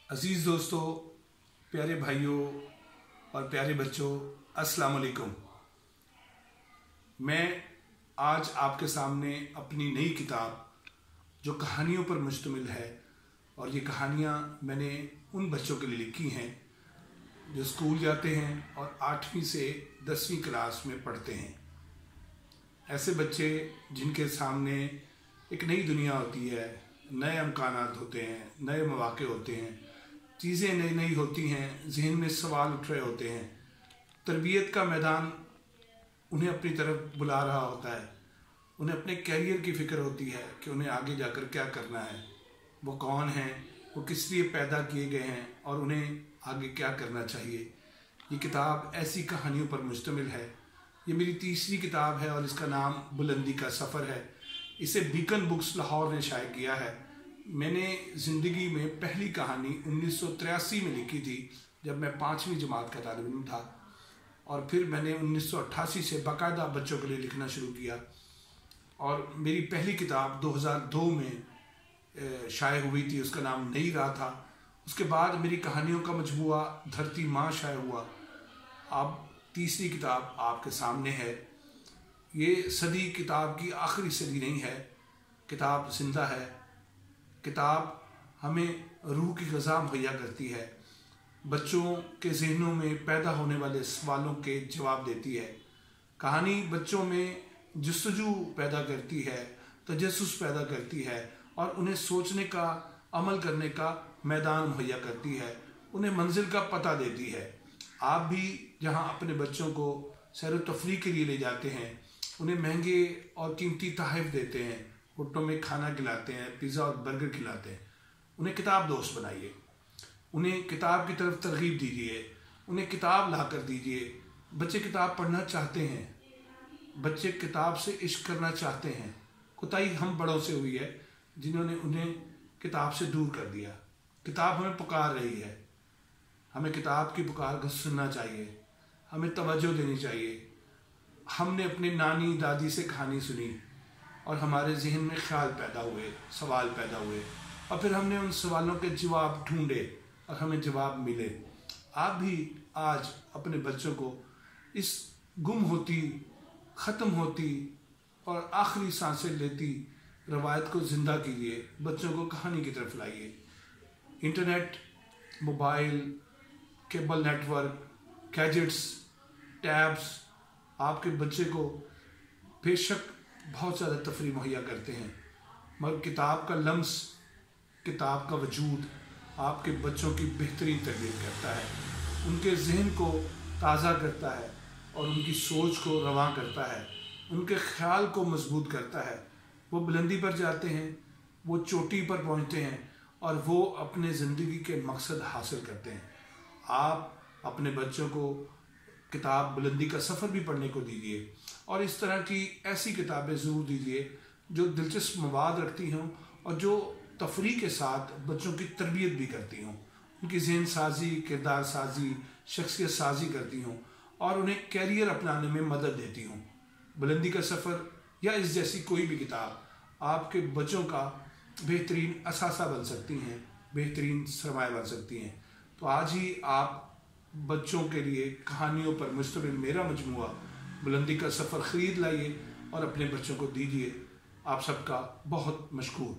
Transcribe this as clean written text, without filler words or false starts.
अज़ीज़ दोस्तों, प्यारे भाइयों और प्यारे बच्चों, अस्सलाम वालेकुम। मैं आज आपके सामने अपनी नई किताब जो कहानियों पर मुश्तमिल है, और ये कहानियाँ मैंने उन बच्चों के लिए लिखी हैं जो स्कूल जाते हैं और 8वीं से 10वीं क्लास में पढ़ते हैं। ऐसे बच्चे जिनके सामने एक नई दुनिया होती है, नए इम्कानात होते हैं, नए मौके होते हैं, चीज़ें नई नई होती हैं, जहन में सवाल उठ रहे होते हैं, तरबियत का मैदान उन्हें अपनी तरफ बुला रहा होता है, उन्हें अपने कैरियर की फ़िक्र होती है कि उन्हें आगे जाकर क्या करना है, वो कौन हैं, वो किस लिए पैदा किए गए हैं और उन्हें आगे क्या करना चाहिए। ये किताब ऐसी कहानियों पर मुश्तमिल है। ये मेरी तीसरी किताब है और इसका नाम बुलंदी का सफ़र है। इसे बीकन बुक्स लाहौर ने शाये किया है। मैंने ज़िंदगी में पहली कहानी 1983 में लिखी थी, जब मैं 5वीं जमात का तालिब इल्म था, और फिर मैंने 1988 से बाकायदा बच्चों के लिए लिखना शुरू किया। और मेरी पहली किताब 2002 में शाये हुई थी, उसका नाम नहीं रहा था। उसके बाद मेरी कहानियों का मजमूआ धरती माँ शाये हुआ। अब तीसरी किताब आपके सामने है। ये सदी किताब की आखिरी सदी नहीं है, किताब जिंदा है। किताब हमें रूह की ग़िज़ा मुहैया करती है, बच्चों के ज़हनों में पैदा होने वाले सवालों के जवाब देती है। कहानी बच्चों में जुस्तजू पैदा करती है, तजस्सुस पैदा करती है और उन्हें सोचने का, अमल करने का मैदान मुहैया करती है, उन्हें मंजिल का पता देती है। आप भी जहाँ अपने बच्चों को सैर तफरीह के लिए ले जाते हैं, उन्हें महंगे और कीमती तोहफ़े देते हैं, होटलों में खाना खिलाते हैं, पिज़्ज़ा और बर्गर खिलाते हैं, उन्हें किताब दोस्त बनाइए, उन्हें किताब की तरफ तरगीब दीजिए, उन्हें किताब ला कर दीजिए। बच्चे किताब पढ़ना चाहते हैं, बच्चे किताब से इश्क करना चाहते हैं। कोताही हम बड़ों से हुई है जिन्होंने उन्हें किताब से दूर कर दिया। किताब हमें पुकार रही है, हमें किताब की पुकार को सुनना चाहिए, हमें तवज्जो देनी चाहिए। हमने अपनी नानी दादी से कहानी सुनी और हमारे जहन में ख्याल पैदा हुए, सवाल पैदा हुए, और फिर हमने उन सवालों के जवाब ढूंढे और हमें जवाब मिले। आप भी आज अपने बच्चों को इस गुम होती, ख़त्म होती और आखिरी सांसें लेती रवायत को ज़िंदा कीजिए, बच्चों को कहानी की तरफ लाइए। Internet, mobile, cable network, gadgets, tabs आपके बच्चे को बेशक बहुत ज़्यादा तफरीह मुहैया करते हैं, मगर किताब का लम्स, किताब का वजूद आपके बच्चों की बेहतरीन तरबियत करता है, उनके जहन को ताज़ा करता है और उनकी सोच को रवां करता है, उनके ख्याल को मजबूत करता है। वो बुलंदी पर जाते हैं, वो चोटी पर पहुंचते हैं और वो अपने ज़िंदगी के मकसद हासिल करते हैं। आप अपने बच्चों को किताब बुलंदी का सफ़र भी पढ़ने को दीजिए, और इस तरह की ऐसी किताबें ज़रूर दीजिए जो दिलचस्प मवाद रखती हों और जो तफरीह के साथ बच्चों की तरबियत भी करती हों, उनकी ज़हन साजी, किरदार साजी, शख्सियत साजी करती हों और उन्हें कैरियर अपनाने में मदद देती हों। बुलंदी का सफ़र या इस जैसी कोई भी किताब आपके बच्चों का बेहतरीन असासा बन सकती हैं, बेहतरीन सरमाया बन सकती हैं। तो आज ही आप बच्चों के लिए कहानियों पर मुश्तमिल मेरा मजमूआ बुलंदी का सफ़र ख़रीद लाइए और अपने बच्चों को दीजिए। आप सबका बहुत मशकूर।